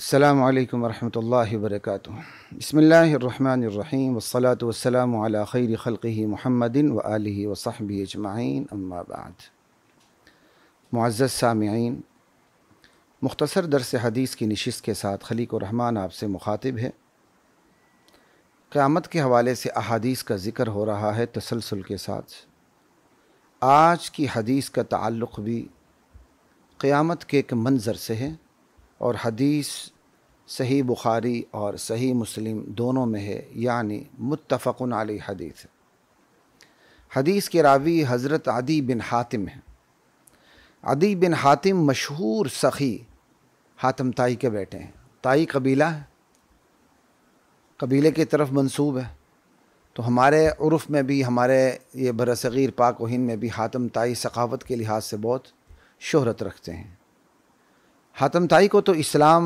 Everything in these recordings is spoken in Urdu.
السلام علیکم ورحمۃ اللہ وبرکاتہ۔ بسم اللہ الرحمن الرحیم والصلاة والسلام علی خیر خلقہ محمد وآلہ وصحبہ اجمعین، اما بعد۔ معزز سامعین، مختصر درس حدیث کی نشست کے ساتھ خلیق الرحمن آپ سے مخاطب ہے۔ قیامت کے حوالے سے احادیث کا ذکر ہو رہا ہے تسلسل کے ساتھ۔ آج کی حدیث کا تعلق بھی قیامت کے ایک منظر سے ہے، اور حدیث صحیح بخاری اور صحیح مسلم دونوں میں ہے، یعنی متفق علیہ حدیث۔ حدیث کے راوی حضرت عدی بن حاتم ہیں۔ عدی بن حاتم مشہور سخی حاتم طائی کے بیٹے ہیں۔ طائی قبیلہ ہے، قبیلے کی طرف منسوب ہے، تو ہمارے عرف میں بھی، ہمارے یہ برصغیر پاک و ہند میں بھی حاتم طائی ثقافت کے لحاظ سے بہت شہرت رکھتے ہیں۔ حاتم طائی کو تو اسلام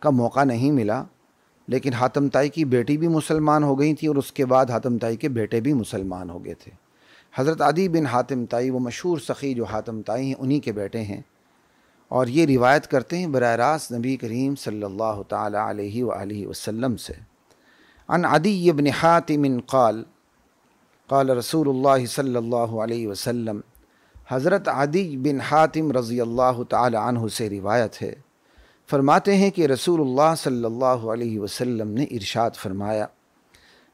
کا موقع نہیں ملا، لیکن حاتم طائی کی بیٹی بھی مسلمان ہو گئی تھی، اور اس کے بعد حاتم طائی کے بیٹے بھی مسلمان ہو گئے تھے۔ حضرت عدی بن حاتم طائی وہ مشہور سخی جو حاتم طائی ہیں، انہی کے بیٹے ہیں، اور یہ روایت کرتے ہیں براہ راست نبی کریم صلی اللہ تعالی علیہ وآلہ وسلم سے۔ عن عدی بن حاتم قال قال رسول اللہ صلی اللہ علیہ وسلم، حضرت عدی بن حاتم رضی اللہ تعالی عنہ سے روایت ہے، فرماتے ہیں کہ رسول اللہ صلی اللہ علیہ وسلم نے ارشاد فرمایا،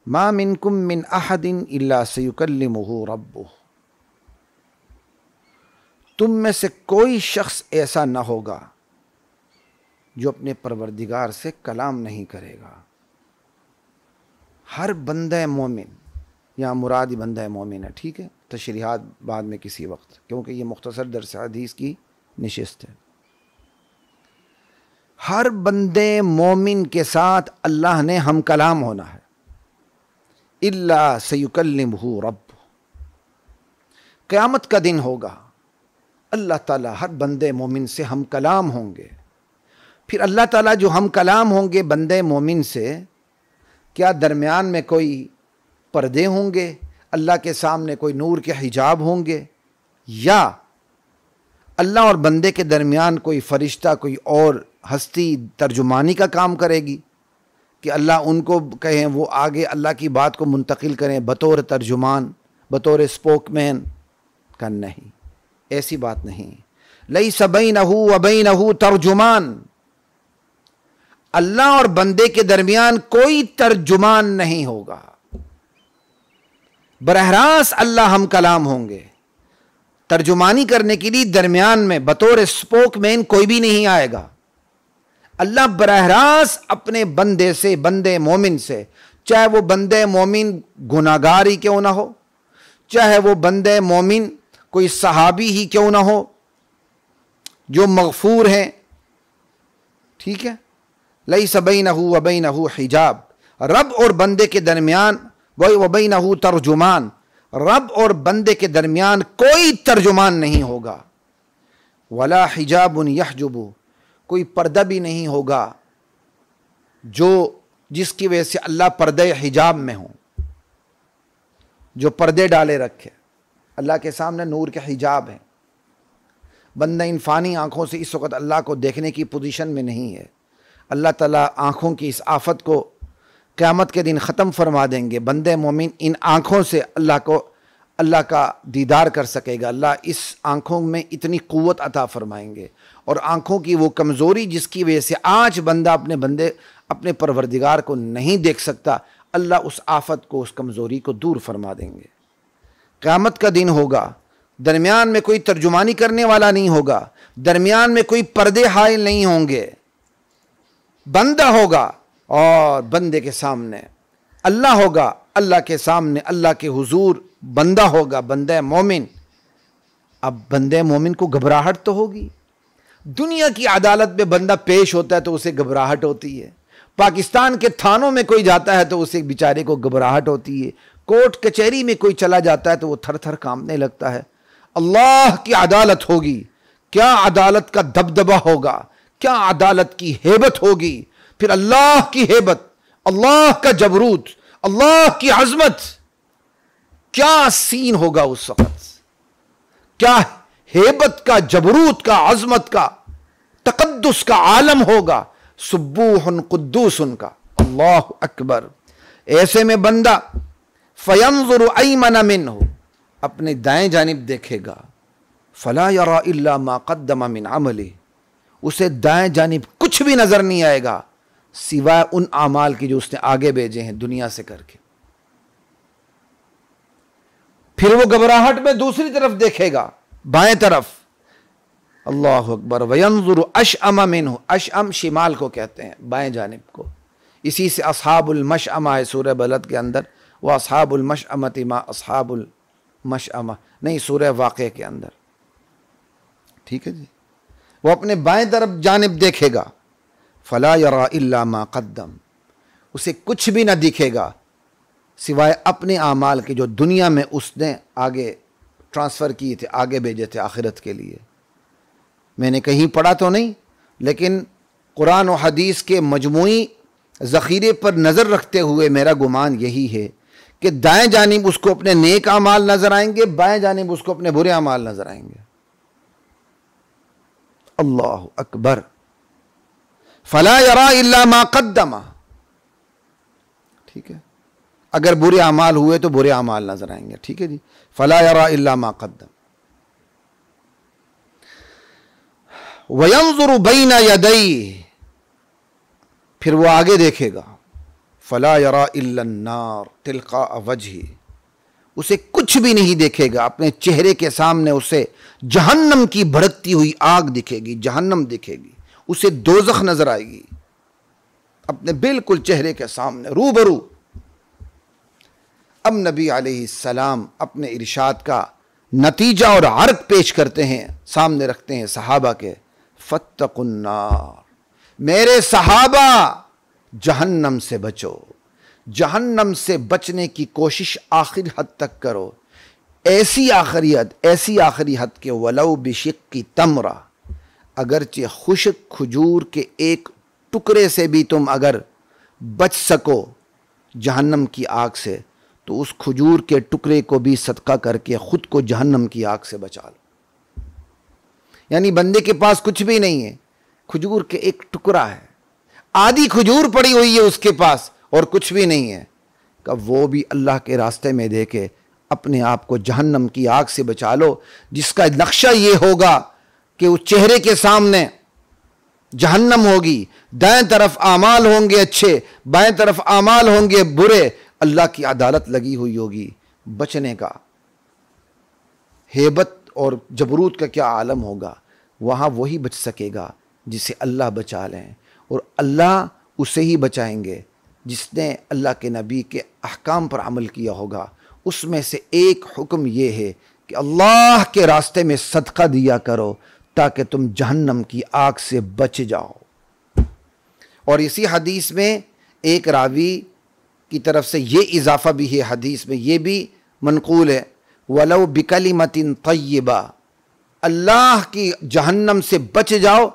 ما منکم من احد الا سیکلمہ ربہ، تم میں سے کوئی شخص ایسا نہ ہوگا جو اپنے پروردگار سے کلام نہیں کرے گا۔ ہر بندہ مومن، یہاں مراد بندہ مومن ہے، ٹھیک ہے، تشریحات بعد میں کسی وقت، کیونکہ یہ مختصر درس حدیث کی نشست ہے۔ ہر بندے مومن کے ساتھ اللہ نے ہم کلام ہونا ہے، الا سیکلمہ رب، قیامت کا دن ہوگا، اللہ تعالیٰ ہر بندے مومن سے ہم کلام ہوں گے۔ پھر اللہ تعالیٰ جو ہم کلام ہوں گے بندے مومن سے، کیا درمیان میں کوئی پردے ہوں گے، اللہ کے سامنے کوئی نور کے حجاب ہوں گے، یا اللہ اور بندے کے درمیان کوئی فرشتہ، کوئی اور ہستی ترجمانی کا کام کرے گی کہ اللہ ان کو کہیں وہ آگے اللہ کی بات کو منتقل کریں بطور ترجمان، بطور اسپوک مین؟ کا نہیں، ایسی بات نہیں۔ لیس بینہ و بینہ ترجمان، اللہ اور بندے کے درمیان کوئی ترجمان نہیں ہوگا، براہ راست اللہ ہم کلام ہوں گے۔ ترجمانی کرنے کے لیے درمیان میں بطور اسپوک مین کوئی بھی نہیں آئے گا۔ اللہ براہ راست اپنے بندے سے، بندے مومن سے، چاہے وہ بندے مومن گناہگار ہی کیوں نہ ہو، چاہے وہ بندے مومن کوئی صحابی ہی کیوں نہ ہو جو مغفور ہیں، ٹھیک ہے، لیس بینہ و بینہ حجاب، رب اور بندے کے درمیان وبینہ ترجمان، رب اور بندے کے درمیان کوئی ترجمان نہیں ہوگا۔ ولا حجاب یحجب، کوئی پردہ بھی نہیں ہوگا جس کی وجہ سے اللہ پردے حجاب میں ہوں، جو پردے ڈالے رکھے۔ اللہ کے سامنے نور کے حجاب ہیں، بندہ ان فانی آنکھوں سے اس وقت اللہ کو دیکھنے کی پوزیشن میں نہیں ہے۔ اللہ تعالیٰ آنکھوں کی اس آفت کو قیامت کے دن ختم فرما دیں گے، بندے مومن ان آنکھوں سے اللہ کا دیدار کر سکے گا۔ اللہ اس آنکھوں میں اتنی قوت عطا فرمائیں گے، اور آنکھوں کی وہ کمزوری جس کی وجہ سے آج بندہ اپنے پروردگار کو نہیں دیکھ سکتا، اللہ اس آفت کو، اس کمزوری کو دور فرما دیں گے۔ قیامت کا دن ہوگا، درمیان میں کوئی ترجمانی کرنے والا نہیں ہوگا، درمیان میں کوئی پردے حائل نہیں ہوں گے، بندہ ہوگا اور بندے کے سامنے اللہ ہوگا، اللہ کے سامنے اللہ کے حضور بندہ ہوگا، بندہ مومن۔ اب بندے مومن کو گھبراہٹ تو ہوگی، دنیا کی عدالت میں بندہ پیش ہوتا ہے تو اسے گھبراہٹ ہوتی ہے، پاکستان کے تھانوں میں کوئی جاتا ہے تو اسے بیچارے کو گھبراہٹ ہوتی ہے، کورٹ کچہری میں کوئی چلا جاتا ہے تو وہ تھر تھر کانپنے لگتا ہے۔ اللہ کی عدالت ہوگی، کیا عدالت کا دبدبہ ہوگا، کیا عدالت کی ہیبت ہوگی، پھر اللہ کی ہیبت، اللہ کا جبروت، اللہ کی عظمت، کیا سین ہوگا اس وقت، کیا ہیبت کا، جبروت کا، عظمت کا، تقدس کا عالم ہوگا، سبوح قدوس کا، اللہ اکبر. ایسے میں بندہ فینظر ایمن منہ، اپنے دائیں جانب دیکھے گا، فلا یرا الا ما قدم من عملہ، اسے دائیں جانب کچھ بھی نظر نہیں آئے گا سوائے ان اعمال کی جو اس نے آگے بھیجے ہیں دنیا سے کر کے. پھر وہ گھبراہٹ میں دوسری طرف دیکھے گا، بائیں طرف، اللہ اکبر. وینظر اشأم منہ، اشأم شمال کو کہتے ہیں، بائیں جانب کو. اسی سے اصحاب المشأمہ ہے سورہ بلد کے اندر، وہ اصحاب المشأمۃ ما اصحاب المشأمہ، نہیں سورہ واقعہ کے اندر. ٹھیک ہے جی. وہ اپنے بائیں طرف جانب دیکھے گا، فلا یرا الا ما قدم، اسے کچھ بھی نہ دکھے گا سوائے اپنے اعمال کے جو دنیا میں اس نے آگے ٹرانسفر کیے تھے، آگے بھیجے تھے آخرت کے لیے. میں نے کہیں پڑھا تو نہیں، لیکن قرآن و حدیث کے مجموعی ذخیرے پر نظر رکھتے ہوئے میرا گمان یہی ہے کہ دائیں جانب اس کو اپنے نیک اعمال نظر آئیں گے، بائیں جانب اس کو اپنے برے اعمال نظر آئیں گے. اللہ اکبر. فلا یرا الا ما قدم. ٹھیک ہے، اگر برے اعمال ہوئے تو برے اعمال نظر آئیں گے. ٹھیک ہے جی. فلا یرا الا ما قدم. وینظر بین یدیہ، پھر وہ آگے دیکھے گا، فلا یرا الا النار تلقاء وجہہ، اسے کچھ بھی نہیں دیکھے گا، اپنے چہرے کے سامنے اسے جہنم کی بھڑکتی ہوئی آگ دکھے گی، جہنم دکھے گی، اسے دوزخ نظر آئے گی اپنے بالکل چہرے کے سامنے روبرو. اب نبی علیہ السلام اپنے ارشاد کا نتیجہ اور عرق پیش کرتے ہیں، سامنے رکھتے ہیں صحابہ کے. فاتقوا النار، میرے صحابہ جہنم سے بچو، جہنم سے بچنے کی کوشش آخر حد تک کرو، ایسی آخری حد کہ ولو بشق تمرہ، اگرچہ خشک کھجور کے ایک ٹکڑے سے بھی تم اگر بچ سکو جہنم کی آگ سے تو اس کھجور کے ٹکڑے کو بھی صدقہ کر کے خود کو جہنم کی آگ سے بچا لو. یعنی بندے کے پاس کچھ بھی نہیں ہے، کھجور کے ایک ٹکڑا ہے، آدھی کھجور پڑی ہوئی ہے اس کے پاس اور کچھ بھی نہیں ہے، کہ وہ بھی اللہ کے راستے میں دے کے اپنے آپ کو جہنم کی آگ سے بچا لو، جس کا نقشہ یہ ہوگا کہ اس چہرے کے سامنے جہنم ہوگی، دائیں طرف اعمال ہوں گے اچھے، بائیں طرف اعمال ہوں گے برے، اللہ کی عدالت لگی ہوئی ہوگی. بچنے کا ہیبت اور جبروت کا کیا عالم ہوگا. وہاں وہی بچ سکے گا جسے اللہ بچا لیں، اور اللہ اسے ہی بچائیں گے جس نے اللہ کے نبی کے احکام پر عمل کیا ہوگا. اس میں سے ایک حکم یہ ہے کہ اللہ کے راستے میں صدقہ دیا کرو تاکہ تم جہنم کی آگ سے بچ جاؤ. اور اسی حدیث میں ایک راوی کی طرف سے یہ اضافہ بھی ہے، حدیث میں یہ بھی منقول ہے، وَلَوْ بِكَلِمَةٍ طَيِّبَةٍ، اللہ کی جہنم سے بچ جاؤ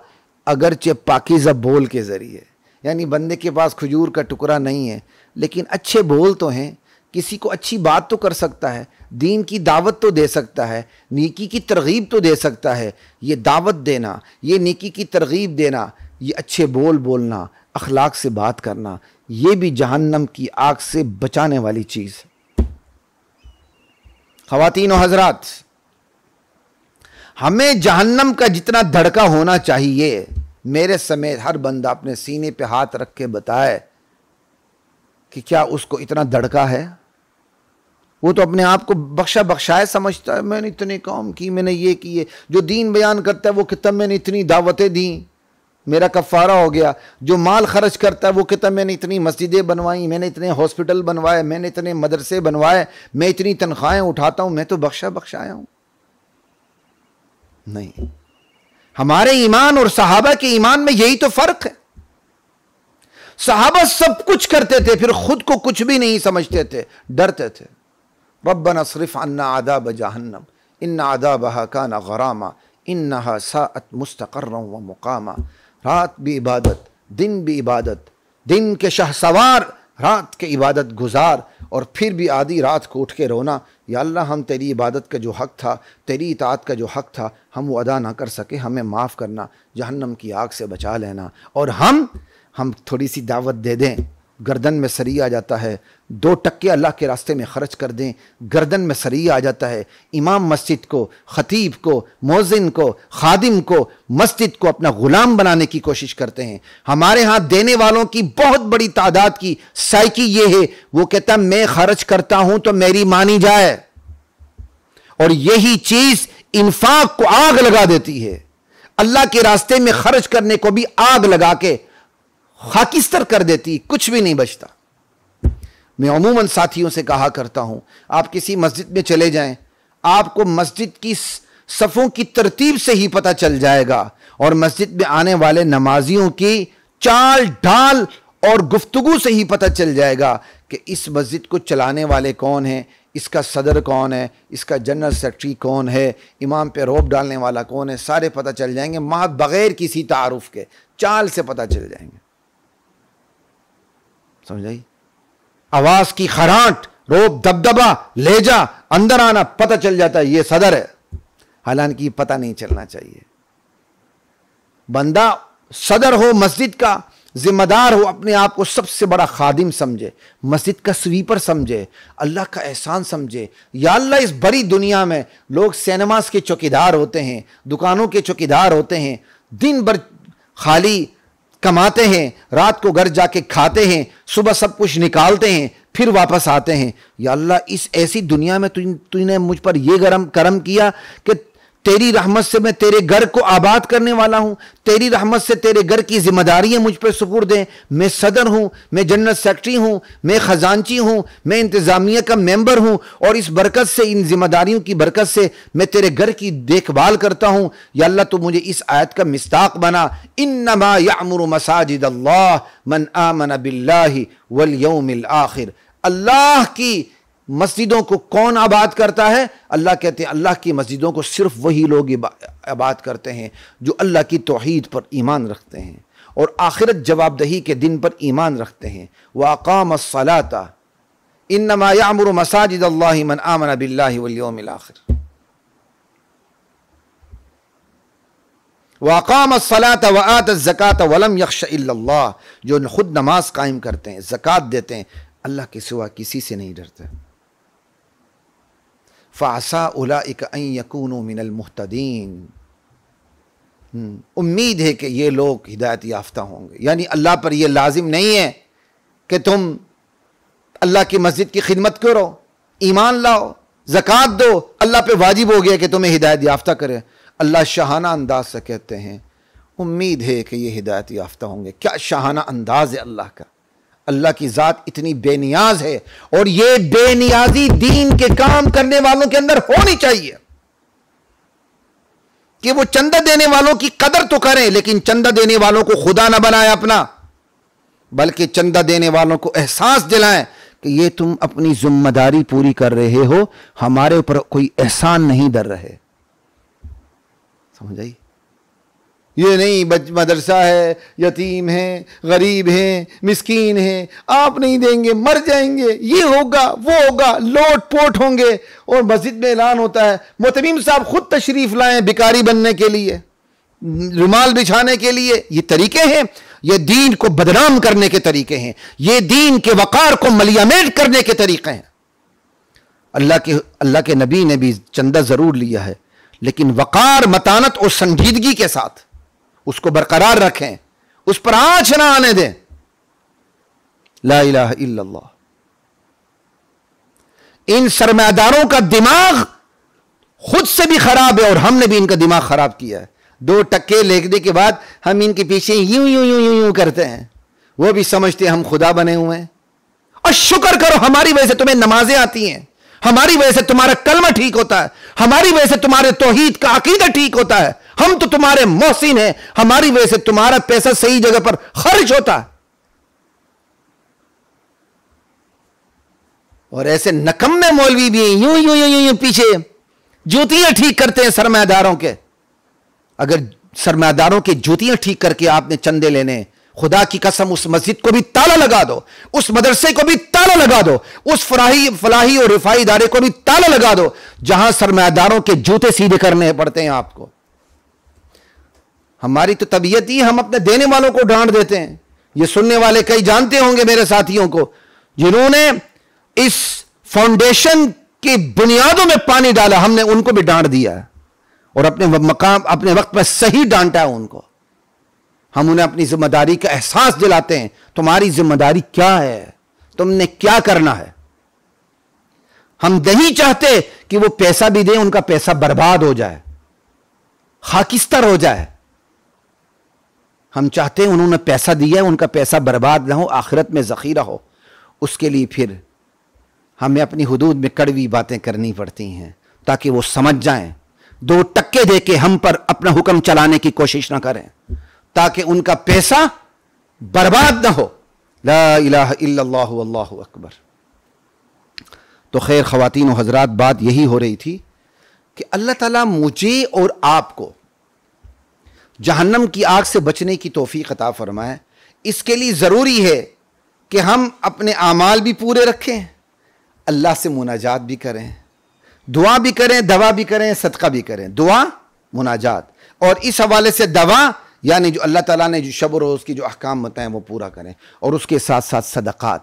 اگرچہ پاکیزہ بول کے ذریعے. یعنی بندے کے پاس کھجور کا ٹکڑا نہیں ہے لیکن اچھے بول تو ہیں، کسی کو اچھی بات تو کر سکتا ہے، دین کی دعوت تو دے سکتا ہے، نیکی کی ترغیب تو دے سکتا ہے. یہ دعوت دینا، یہ نیکی کی ترغیب دینا، یہ اچھے بول بولنا، اخلاق سے بات کرنا، یہ بھی جہنم کی آگ سے بچانے والی چیز ہے. خواتین و حضرات، ہمیں جہنم کا جتنا دھڑکا ہونا چاہیے، میرے سمیت ہر بندہ اپنے سینے پہ ہاتھ رکھ کے بتائے کہ کیا اس کو اتنا دھڑکا ہے. وہ تو اپنے آپ کو بخشا بخشائے سمجھتا ہے، میں نے اتنے کام کی، میں نے یہ کیے. جو دین بیان کرتا ہے وہ کہتا ہے میں نے اتنی دعوتیں دیں، میرا کفارہ ہو گیا. جو مال خرچ کرتا ہے وہ کہتا ہے میں نے اتنی مسجدیں بنوائیں، میں نے اتنے ہاسپٹل بنوائے، میں نے اتنے مدرسے بنوائے، میں اتنی تنخواہیں اٹھاتا ہوں، میں تو بخشا بخشایا ہوں. نہیں، ہمارے ایمان اور صحابہ کے ایمان میں یہی تو فرق ہے. صحابہ سب کچھ کرتے تھے، پھر خود کو کچھ بھی نہیں سمجھتے تھے، ڈرتے تھے. ربنا اصرف عنا عذاب جہنم ان عذابها کان غراما انہا ساءت مستقرا ومقاما. رات بھی عبادت، دن بھی عبادت، دن کے شہ سوار، رات کے عبادت گزار، اور پھر بھی آدھی رات کو اٹھ کے رونا، یا اللہ ہم تیری عبادت کا جو حق تھا، تیری اطاعت کا جو حق تھا، ہم وہ ادا نہ کر سکے، ہمیں معاف کرنا، جہنم کی آگ سے بچا لینا. اور ہم ہم تھوڑی سی دعوت دے دیں، گردن میں سری آ جاتا ہے، 2 ٹکے اللہ کے راستے میں خرچ کر دیں، گردن میں سری آ جاتا ہے۔ امام مسجد کو، خطیب کو، مؤذن کو، خادم کو، مسجد کو اپنا غلام بنانے کی کوشش کرتے ہیں۔ ہمارے ہاں دینے والوں کی بہت بڑی تعداد کی سائیکی یہ ہے، وہ کہتا میں خرچ کرتا ہوں تو میری مانی جائے، اور یہی چیز انفاق کو آگ لگا دیتی ہے۔ اللہ کے راستے میں خرچ کرنے کو بھی آگ لگا کے خاکستر کر دیتی، کچھ بھی نہیں بچتا۔ میں عموماً ساتھیوں سے کہا کرتا ہوں، آپ کسی مسجد میں چلے جائیں، آپ کو مسجد کی صفوں کی ترتیب سے ہی پتہ چل جائے گا، اور مسجد میں آنے والے نمازیوں کی چال ڈھال اور گفتگو سے ہی پتہ چل جائے گا کہ اس مسجد کو چلانے والے کون ہیں، اس کا صدر کون ہے، اس کا جنرل سیکرٹری کون ہے، امام پہ روب ڈالنے والا کون ہے، سارے پتہ چل جائیں گے، بغیر کسی تعارف کے چال سے پتہ چل جائیں گے۔ سمجھائی؟ آواز کی خراٹ، روب، دبدبا، لہجہ، اندر آنا، پتہ چل جاتا ہے یہ صدر ہے، حالانکہ یہ پتہ نہیں چلنا چاہیے۔ بندہ صدر ہو مسجد کا، ذمہ دار ہو، اپنے آپ کو سب سے بڑا خادم سمجھے، مسجد کا سویپر سمجھے، اللہ کا احسان سمجھے۔ یا اللہ، اس بڑی دنیا میں لوگ سینماز کے چوکیدار ہوتے ہیں، دکانوں کے چوکیدار ہوتے ہیں، دن بھر خالی کماتے ہیں، رات کو گھر جا کے کھاتے ہیں، صبح سب کچھ نکالتے ہیں، پھر واپس آتے ہیں۔ یا اللہ، اس ایسی دنیا میں تو نے مجھ پر یہ کرم کیا کہ تیری رحمت سے میں تیرے گھر کو آباد کرنے والا ہوں، تیری رحمت سے تیرے گھر کی ذمہ داریاں مجھ پر سپرد ہیں، میں صدر ہوں، میں جنرل سیکرٹری ہوں، میں خزانچی ہوں، میں انتظامیہ کا ممبر ہوں، اور اس برکت سے، ان ذمہ داریوں کی برکت سے میں تیرے گھر کی دیکھ بھال کرتا ہوں۔ یا اللہ، تو مجھے اس آیت کا مصداق بنا، انما یعمر مساجد اللہ من آمن باللہ والیوم الآخر۔ اللہ کی مسجدوں کو کون آباد کرتا ہے؟ اللہ کہتے ہیں اللہ کی مسجدوں کو صرف وہی لوگ آباد کرتے ہیں جو اللہ کی توحید پر ایمان رکھتے ہیں اور آخرت جواب دہی کے دن پر ایمان رکھتے ہیں۔ وَأَقَامَ الصَّلَاةَ إِنَّمَا يَعْمُرُ مَسَاجِدَ اللَّهِ مَنْ آمَنَ بِاللَّهِ وَالْيَوْمِ الْآخِرِ وَأَقَامَ الصَّلَاةَ وَآتَى الزَّكَاةَ وَلَمْ يَخْشَ إِلَّا اللَّهِ، جو خود نماز قائم کرتے ہیں، زکوٰۃ دیتے ہیں، اللہ کے سوا کسی سے نہیں ڈرتے۔ فَعَسَىٰ أُولَٰئِكَ أَن يَكُونُوا مِنَ الْمُهْتَدِينَ، امید ہے کہ یہ لوگ ہدایت یافتہ ہوں گے۔ یعنی اللہ پر یہ لازم نہیں ہے کہ تم اللہ کی مسجد کی خدمت کرو، ایمان لاؤ، زکوٰۃ دو، اللہ پہ واجب ہو گیا کہ تمہیں ہدایت یافتہ کرے۔ اللہ شاہانہ انداز سے کہتے ہیں امید ہے کہ یہ ہدایت یافتہ ہوں گے۔ کیا شاہانہ انداز ہے اللہ کا! اللہ کی ذات اتنی بے نیاز ہے، اور یہ بے نیازی دین کے کام کرنے والوں کے اندر ہونی چاہیے کہ وہ چندہ دینے والوں کی قدر تو کریں، لیکن چندہ دینے والوں کو خدا نہ بنائے اپنا، بلکہ چندہ دینے والوں کو احساس دلائیں کہ یہ تم اپنی ذمہ داری پوری کر رہے ہو، ہمارے اوپر کوئی احسان نہیں در رہے۔ سمجھ آئی؟ یہ نہیں مدرسہ ہے، یتیم ہیں، غریب ہیں، مسکین ہیں، آپ نہیں دیں گے مر جائیں گے، یہ ہوگا وہ ہوگا، لوٹ پوٹ ہوں گے، اور مسجد میں اعلان ہوتا ہے محتمیم صاحب خود تشریف لائیں بھکاری بننے کے لیے، رومال بچھانے کے لیے۔ یہ طریقے ہیں، یہ دین کو بدنام کرنے کے طریقے ہیں، یہ دین کے وقار کو ملیامیٹ کرنے کے طریقے ہیں۔ اللہ کے نبی نے بھی چندہ ضرور لیا ہے، لیکن وقار، متانت اور سنجیدگی کے ساتھ اس کو برقرار رکھیں، اس پر آنچ نہ آنے دیں۔ لا الہ الا اللہ۔ ان سرمایہ داروں کا دماغ خود سے بھی خراب ہے، اور ہم نے بھی ان کا دماغ خراب کیا ہے۔ 2 ٹکے لکھنے کے بعد ہم ان کے پیچھے یوں یوں یوں یوں یوں کرتے ہیں، وہ بھی سمجھتے ہیں ہم خدا بنے ہوئے ہیں۔ اور شکر کرو ہماری وجہ سے تمہیں نمازیں آتی ہیں، ہماری وجہ سے تمہارا کلمہ ٹھیک ہوتا ہے، ہماری وجہ سے تمہارے توحید کا عقیدہ ٹھیک ہوتا ہے، ہم تو تمہارے محسن ہیں، ہماری وجہ سے تمہارا پیسہ صحیح جگہ پر خرچ ہوتا ہے۔ اور ایسے نکمے مولوی بھی ہیں، یوں یوں یوں یوں پیچھے جوتیاں ٹھیک کرتے ہیں سرمایہ داروں کے۔ اگر سرمایہ داروں کے جوتیاں ٹھیک کر کے آپ نے چندے لینے، خدا کی قسم اس مسجد کو بھی تالا لگا دو، اس مدرسے کو بھی تالا لگا دو، اس فلاحی اور رفاہی ادارے کو بھی تالا لگا دو جہاں سرمایہ داروں کے جوتے سیدھے کرنے پڑتے ہیں آپ کو۔ ہماری تو طبیعت ہی ہم اپنے دینے والوں کو ڈانٹ دیتے ہیں، یہ سننے والے کئی جانتے ہوں گے میرے ساتھیوں کو، جنہوں نے اس فاؤنڈیشن کی بنیادوں میں پانی ڈالا، ہم نے ان کو بھی ڈانٹ دیا ہے اور اپنے وقت میں صحیح ڈانٹا ہے ان کو. ہم انہیں اپنی ذمہ داری کا احساس دلاتے ہیں. تمہاری ذمہ داری کیا ہے، تم نے کیا کرنا ہے. ہم نہیں چاہتے کہ وہ پیسہ بھی دیں، ان کا پیسہ برباد ہو جائے، خاکستر ہو جائے. ہم چاہتے ہیں انہوں نے پیسہ دیا ہے، ان کا پیسہ برباد نہ ہو، آخرت میں ذخیرہ ہو. اس کے لیے پھر ہمیں اپنی حدود میں کڑوی باتیں کرنی پڑتی ہیں تاکہ وہ سمجھ جائیں، 2 ٹکے دے کے ہم پر اپنا حکم چلانے کی کوشش نہ کریں، تاکہ ان کا پیسہ برباد نہ ہو. لا الہ الا اللہ واللہ اکبر. تو خیر خواتین و حضرات، بات یہی ہو رہی تھی کہ اللہ تعالیٰ مجھے اور آپ کو جہنم کی آگ سے بچنے کی توفیق عطا فرمائے. اس کے لیے ضروری ہے کہ ہم اپنے اعمال بھی پورے رکھیں، اللہ سے مناجات بھی کریں، دعا بھی کریں، دوا بھی کریں، صدقہ بھی کریں. دعا، مناجات، اور اس حوالے سے دوا یعنی جو اللہ تعالیٰ نے جو شب و روز کی جو احکام بتائیں وہ پورا کریں، اور اس کے ساتھ ساتھ صدقات.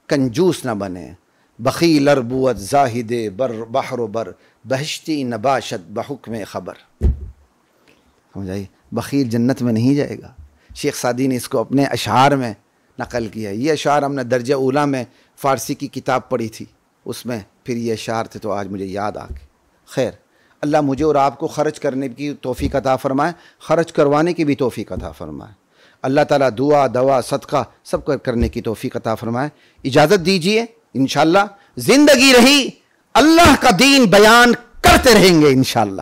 کنجوس نہ بنیں. بخیل اربوت زاہد بر بحر و بر بہشتی نباشت بحکم خبر. سمجھائی؟ بخیل جنت میں نہیں جائے گا. شیخ سعدی نے اس کو اپنے اشعار میں نقل کیا. یہ اشعار ہم نے درجہ اولا میں فارسی کی کتاب پڑھی تھی، اس میں پھر یہ اشعار تھے تو آج مجھے یاد آ گئے. خیر، اللہ مجھے اور آپ کو خرچ کرنے کی توفیق عطا فرمائے، خرچ کروانے کی بھی توفیق عطا فرمائے. اللہ تعالیٰ دعا، دوا، صدقہ سب کرنے کی توفیق عطا فرمائے. اجازت دیجئے، انشاءاللہ زندگی رہی اللہ کا دین بیان کرتے رہیں گے انشاءاللہ،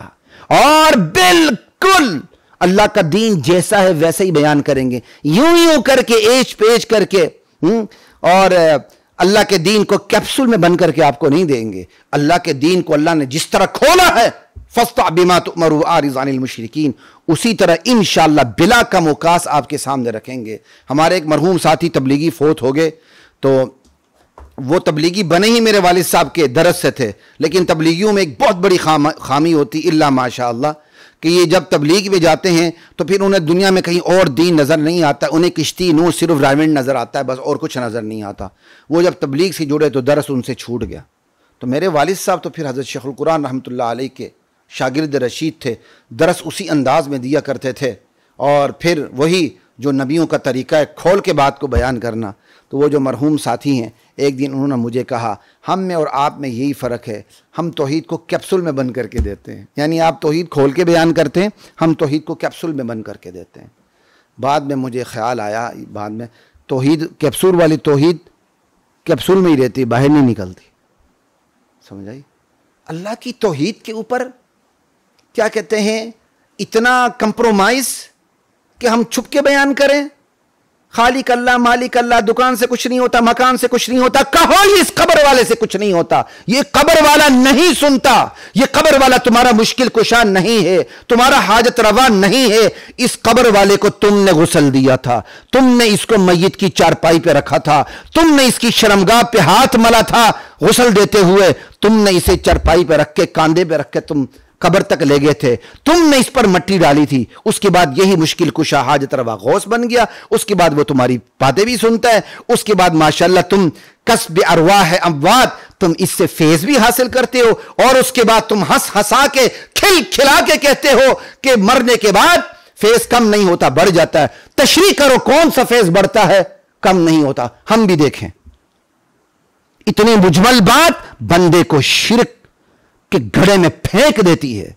اور بالکل اللہ کا دین جیسا ہے ویسے ہی بیان کریں گے، یوں کر کے ایچ پیچ کر کے، اور اللہ کے دین کو کیپسول میں بن کر کے آپ کو نہیں دیں گے. اللہ کے دین کو اللہ نے جس طرح کھولا ہے، فَاسْتَعْ بِمَا تُؤْمَرُ وَأَعْرِضْ عَنِ الْمُشْرِكِينَ، اسی طرح انشاءاللہ بلا کم و کاس آپ کے سامنے رکھیں گے. ہمارے ایک مرحوم ساتھی تبلیغی فوت ہو گئے، تو وہ تبلیغی بنے ہی میرے والد صاحب کے درس سے تھے، لیکن تبلیغیوں میں ایک بہت بڑی خامی ہوتی الا ماشاء اللہ کہ یہ جب تبلیغ میں جاتے ہیں تو پھر انہیں دنیا میں کہیں اور دین نظر نہیں آتا. انہیں کشتی نور صرف ڈائمنڈ نظر آتا ہے، بس اور کچھ نظر نہیں آتا. وہ جب تبلیغ سے جڑے تو درس ان سے چھوٹ گیا. تو میرے والد صاحب تو پھر حضرت شیخ القرآن رحمۃ اللہ علیہ کے شاگرد رشید تھے. درس اسی انداز میں دیا کرتے تھے، اور پھر وہی جو نبیوں کا طریقہ ہے کھول کے بات کو بیان کرنا. تو وہ جو مرحوم ساتھی ہیں، ایک دن انہوں نے مجھے کہا، ہم میں اور آپ میں یہی فرق ہے، ہم توحید کو کیپسول میں بند کر کے دیتے ہیں. یعنی آپ توحید کھول کے بیان کرتے ہیں، ہم توحید کو کیپسول میں بند کر کے دیتے ہیں. بعد میں مجھے خیال آیا، بعد میں توحید کیپسول والی توحید کیپسول میں ہی رہتی، باہر نہیں نکلتی. سمجھ آئی؟ اللہ کی توحید کے اوپر کیا کہتے ہیں، اتنا کمپرومائز کہ ہم چھپ کے بیان کریں. خالق اللہ، مالک اللہ، دکان سے کچھ نہیں ہوتا، مکان سے کچھ نہیں ہوتا. کہو یہ اس قبر والے سے کچھ نہیں ہوتا. یہ قبر والا نہیں سنتا، یہ قبر والا تمہارا مشکل کشا نہیں ہے، تمہارا حاجت روا نہیں ہے. اس قبر والے کو تم نے غسل دیا تھا، تم نے اس کو میت کی چارپائی پہ رکھا تھا، تم نے اس کی شرمگاہ پہ ہاتھ ملا تھا غسل دیتے ہوئے، تم نے اسے چارپائی پہ رکھ کے، کاندھے پہ رکھ کے تم قبر تک لے گئے تھے، تم نے اس پر مٹی ڈالی تھی. اس کے بعد یہی مشکل کشا حاجت روا غوث بن گیا. اس کے بعد وہ تمہاری باتیں بھی سنتا ہے. اس کے بعد ماشاءاللہ تم کسب ارواح اموات، تم اس سے فیض بھی حاصل کرتے ہو. اور اس کے بعد تم ہنس ہنسا کے، کھل کھلا کے کہتے ہو کہ مرنے کے بعد فیض کم نہیں ہوتا، بڑھ جاتا ہے. تشریح کرو کون سا فیض بڑھتا ہے، کم نہیں ہوتا. ہم بھی دیکھیں. اتنی مجمل بات بندے کو شرک کہ گھڑے میں پھینک دیتی ہے.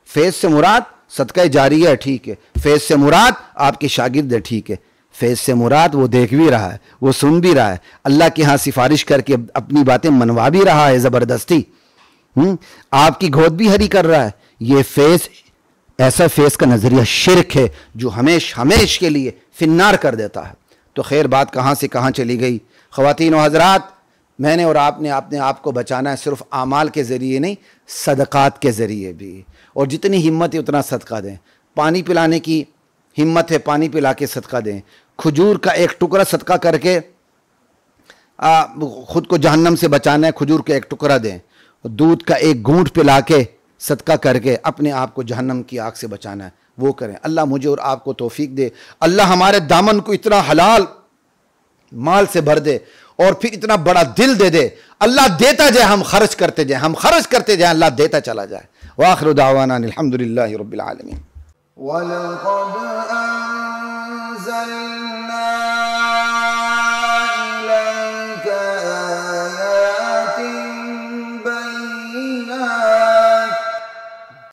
فیض سے مراد صدقہ جاریہ ہے، ٹھیک ہے. فیض سے مراد آپ کے شاگرد ہے، ٹھیک ہے. فیض سے مراد وہ دیکھ بھی رہا ہے، وہ سن بھی رہا ہے، اللہ کے ہاں سفارش کر کے اپنی باتیں منوا بھی رہا ہے زبردستی، آپ کی گود بھی ہری کر رہا ہے. یہ فیض، ایسا فیض کا نظریہ شرک ہے جو ہمیش کے لیے فنار کر دیتا ہے. تو خیر بات کہاں سے کہاں چلی گئی. خواتین و حضرات، میں نے اور آپ نے اپنے آپ کو بچانا ہے صرف اعمال کے ذریعے نہیں، صدقات کے ذریعے بھی. اور جتنی ہمت ہے اتنا صدقہ دیں. پانی پلانے کی ہمت ہے، پانی پلا کے صدقہ دیں. کھجور کا ایک ٹکڑا صدقہ کر کے خود کو جہنم سے بچانا ہے، کھجور کا ایک ٹکڑا دیں. دودھ کا ایک گھونٹ پلا کے صدقہ کر کے اپنے آپ کو جہنم کی آگ سے بچانا ہے. وہ کریں. اللہ مجھے اور آپ کو توفیق دے. اللہ ہمارے دامن کو اتنا حلال مال سے بھر دے اور پھر اتنا بڑا دل دے دے. اللہ دیتا جائے، ہم خرچ کرتے جائیں، ہم خرچ کرتے جائیں، اللہ دیتا چلا جائے. وآخر دعوانا الحمدللہ رب العالمین. وَلَقَدْ أَنزَلْنَا